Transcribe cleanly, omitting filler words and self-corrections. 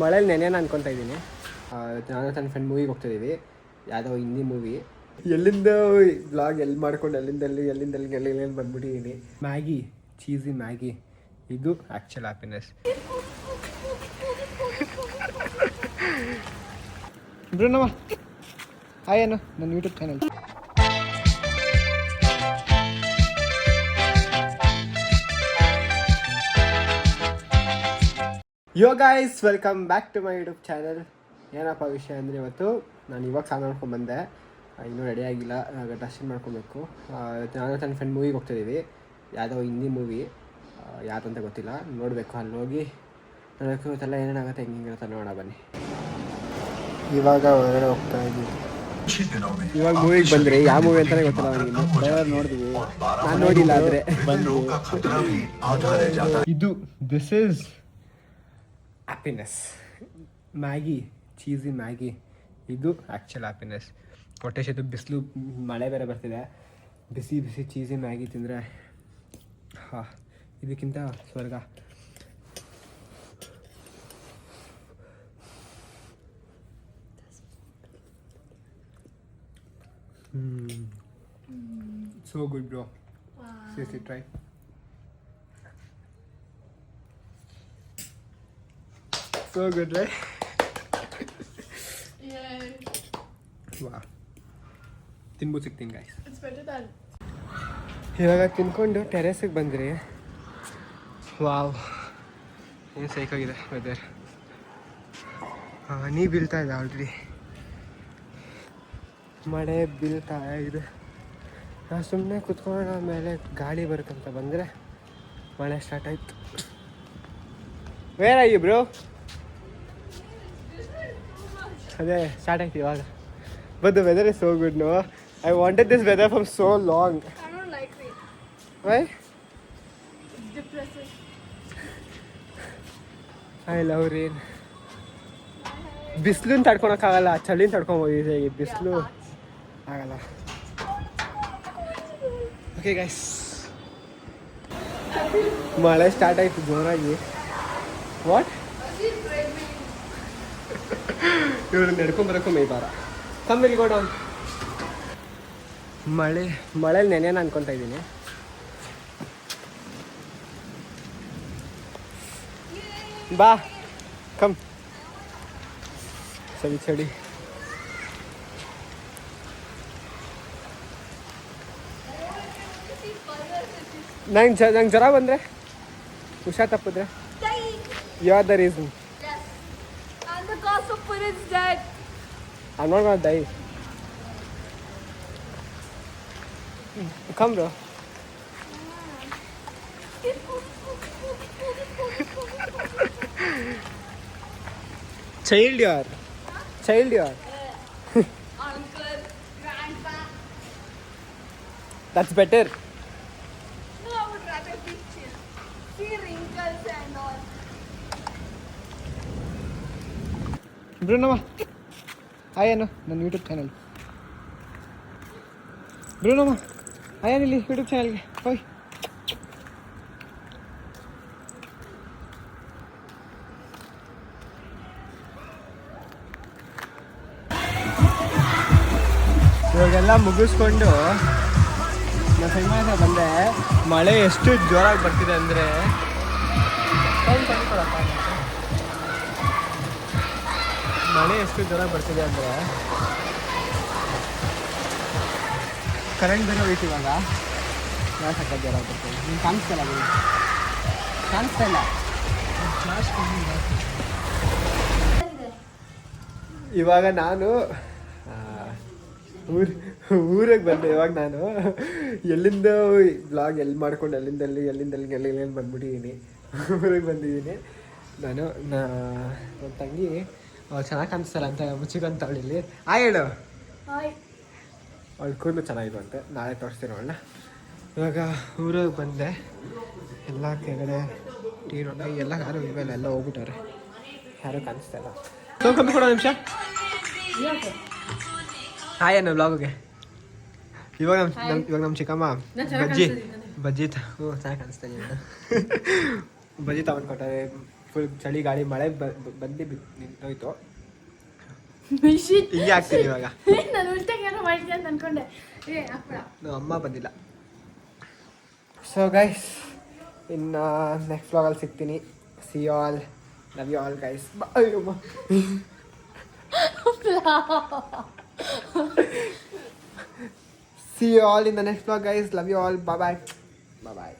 ಮಳೇಲಿ ನೆನೆಯೋಣ ಅನ್ಕೊತಾ ಇದ್ದೀನಿ. ನಾನು ನನ್ನ ಫ್ರೆಂಡ್ ಮೂವಿಗೆ ಹೋಗ್ತಾಯಿದ್ದೀವಿ, ಯಾವುದೋ ಹಿಂದಿ ಮೂವಿ. ಎಲ್ಲಿಂದ ಬ್ಲಾಗ್ ಎಲ್ಲಿ ಮಾಡ್ಕೊಂಡು ಎಲ್ಲಿಂದ ಬಂದ್ಬಿಟ್ಟಿದ್ದೀನಿ. ಮ್ಯಾಗಿ, ಚೀಸಿ ಮ್ಯಾಗಿ, ಇದು ಆ್ಯಕ್ಚುಲ್ ಹ್ಯಾಪಿನೆಸ್. ಬ್ರೂನವ ಹಾಯ್ ಅನ್ನು ನನ್ನ YouTube channel. Yo guys, welcome back to my YouTube channel. ಏನಪ್ಪ ವಿಷಯ ಅಂದರೆ, ಇವತ್ತು ನಾನು ಇವಾಗ ಸಾಂಗ್ ಮಾಡ್ಕೊಂಡ್ಬಂದೆ, ಇನ್ನೂ ರೆಡಿ ಆಗಿಲ್ಲ, ಡ್ರೆಸ್ಸಿಂಗ್ ಮಾಡ್ಕೊಬೇಕು. ನಾನು ನನ್ನ ಫ್ರೆಂಡ್ ಮೂವಿಗೆ ಹೋಗ್ತಾಯಿದ್ದೀವಿ, ಯಾವುದೋ ಹಿಂದಿ ಮೂವಿ, ಯಾವ್ದಂತ ಗೊತ್ತಿಲ್ಲ, ನೋಡಬೇಕು. ಅಲ್ಲಿ ಹೋಗಿ ನೋಡಬೇಕು, ಇವತ್ತೆಲ್ಲ ಏನೇನಾಗುತ್ತೆ, ಹೆಂಗಿರುತ್ತೆ ನೋಡೋಣ ಬನ್ನಿ. ಇವಾಗ ಹೊರಗಡೆ ಹೋಗ್ತಾ ಇದ್ದೀವಿ. ಇವಾಗ ಮೂವಿಗೆ ಬಂದ್ರಿ, ಯಾವ ಮೂವಿ ಅಂತಲೇ ಗೊತ್ತಿಲ್ಲ ನನಗೆ. ನೋಡಿದ್ವಿ, ನಾನು ನೋಡಿಲ್ಲ, ಆದರೆ ಬಂದು ಇದು this is happiness. Maggi, cheesy Maggi, ಇದು ಆ್ಯಕ್ಚುಲ್ ಹ್ಯಾಪಿನೆಸ್. ಹೊಟ್ಟೆ ಶೆತ್ತು, ಬಿಸಿಲು, ಮಳೆ ಬೇರೆ ಬರ್ತಿದೆ. ಬಿಸಿ ಬಿಸಿ ಚೀಸಿ ಮ್ಯಾಗಿ ತಿಂದರೆ ಹಾಂ, ಇದಕ್ಕಿಂತ ಸ್ವರ್ಗ. So good, bro. Wow. Seriously, try. So good, right? Yeah. Wow. ತಿನ್ಬೋದು ಸಿಗ್ತೀನಿ ಗೈಸ್. It's better than. ಇವಾಗ ತಿನ್ಕೊಂಡು ಟೆರೆಸಿಗೆ ಬಂದ್ರಿ. ವಾವ್, ಏನು ಸೈಕಾಗಿದೆ ವೆದರ್. ಹನಿ ಬೀಳ್ತಾ ಇದೆ, ಆಲ್ರೆಡಿ ಮಳೆ ಬೀಳ್ತಾ ಇದೆ. ನಾವು ಸುಮ್ಮನೆ ಕುತ್ಕೊಂಡು ಮೇಲೆ ಗಾಳಿ ಬರುತ್ತಂತ ಬಂದರೆ ಮಳೆ ಸ್ಟಾರ್ಟ್ ಆಯಿತು. Where are you bro? ಅದೇ ಸ್ಟಾರ್ಟ್ ಆಯ್ತು ಇವಾಗ. But the weather is so good. No, I wanted this weather from so long. I don't like it. Why? It's depressing. I love rain. ಬಿಸಿಲನ್ನ ತಡ್ಕೊಳಕ್ಕಾಗಲ್ಲ, ಚಳಿನ ತಡ್ಕೊಬೋದು. ಈಗ ಬಿಸಿಲು ಆಗಲ್ಲ. ಓಕೆ ಗೈಸ್, ಮಳೆ ಸ್ಟಾರ್ಟ್ ಆಯಿತು ಜೋರಾಗಿ. ವಾಟ್? ಇವರು ನಡ್ಕೊಂಬರಕ್ಕೂ ಮೈ ಬಾರ. ಕಮ್ಮಿಲ್ ಗೋ ಡೌನ್. ಮಳೇಲಿ ನೆನೆಯೋಣ ಅನ್ಕೊತಾ ಇದ್ದೀನಿ. ಬಾ, ಕಮ್. ಚಳಿ ನಂಗೆ ಜ್ವರ ಬಂದರೆ, ಹುಷಾರ್ ತಪ್ಪಿದ್ರೆ, you are the reason. Yes. And the cause of it is dead. I'm not gonna die. Come, bro. Child you are. Uncle, grandpa. That's better. No, I would rather be chill. See wrinkles and all. ಬ್ರೂನವ hi ಅನ್ನು ನನ್ನ YouTube channel. ಬ್ರೂನವ hi ಇಲ್ಲಿ YouTube ಚಾನಲ್ಗೆ ಹೋಯ್. ಇವಾಗೆಲ್ಲ ಮುಗಿಸ್ಕೊಂಡು ನಾನು ಸಂಗಮೇಶ ಬಂದೆ. ಮಳೆ ಎಷ್ಟು ಜೋರಾಗಿ ಬರ್ತಿದೆ ಅಂದರೆ, ಮಳೆ ಎಷ್ಟು ಜೋರಾಗಿ ಬರ್ತಿದೆ ಅಂದರೆ ಕರೆಂಟ್ ಬೇರೆ ಹೋಯ್ತು ಇವಾಗ. ಯಾವ ಸಕ್ಕ ಜೋರಾಗಿ ಬರ್ತಿದೆ, ನೀನು ಕಾಣಿಸ್ತಾ ಇಲ್ಲ. ಇವಾಗ ನಾನು ಊರಿಗೆ ಬಂದೆ. ಇವಾಗ ನಾನು ಎಲ್ಲಿಂದ ಬ್ಲಾಗ್ ಎಲ್ಲಿ ಮಾಡ್ಕೊಂಡು ಎಲ್ಲಿಂದ ಬಂದ್ಬಿಟ್ಟಿದ್ದೀನಿ. ಊರಿಗೆ ಬಂದಿದ್ದೀನಿ ನಾನು. ನನ್ನ ತಂಗಿ ಚೆನ್ನಾಗಿ ಕಾಣಿಸ್ತಾರ ಅಂತ ಮುಚ್ಚಿಕೊಂತ ಅವಳಿಲ್ಲಿ ಹೇಳು. ಅವಳು ಕೂದಲು ಚೆನ್ನಾಗಿತ್ತು ಅಂತೆ, ನಾಳೆ ತೋರಿಸ್ತೀನಿ ಅವಳನ್ನ. ಇವಾಗ ಊರಿಗೆ ಬಂದೆ. ಎಲ್ಲ ಕೆಳಗಡೆ ಟೀರೋಣ ಎಲ್ಲ ಯಾರು ಇವೆಲ್ಲ ಎಲ್ಲ ಹೋಗ್ಬಿಟ್ಟವ್ರೆ, ಯಾರೂ ಕಾಣಿಸ್ತಾ ಇಲ್ಲ. ಕಮ್ಮಿ ಕೊಡೋ ನಿಮಿಷ. ಹಾಯ್ ಅನ್ನೋ ಬ್ಲಾಗ್ಗೆ. ಇವಾಗ ನಮ್ಮ ಚಿಕ್ಕಮ್ಮ ಬಜ್ಜಿ ಚೆನ್ನಾಗಿ ಕಾಣಿಸ್ತಾ ಇಲ್ಲ. ಬಜ್ಜಿ ತಗೊಂಡು ಕೊಟ್ಟಾರೆ, ಫುಲ್ ಚಳಿ ಗಾಳಿ ಮಳೆ ಬಂದು ನಿಂತೋಯ್ತು. ಮಿಷಿನ್ ಹಿಂಗೆ ಆಗ್ತೀನಿ ಇವಾಗ. ನಾನು ಉಲ್ಟಾಗೇನೋ ಮಾಡ್ತೀನಿ ಅಂತ ಅನ್ಕೊಂಡೆ. ನಮ್ಮ ಅಮ್ಮ ಬಂದಿಲ್ಲ. ಸೊ ಗೈಸ್, ಇನ್ನು ನೆಕ್ಸ್ಟ್ ವ್ಲಾಗಲ್ಲಿ ಸಿಗ್ತೀನಿ. See you all, love you all guys. ಅಯ್ಯಮ್ಮ. See you all in the next vlog guys. Love you all. Bye bye. Bye bye.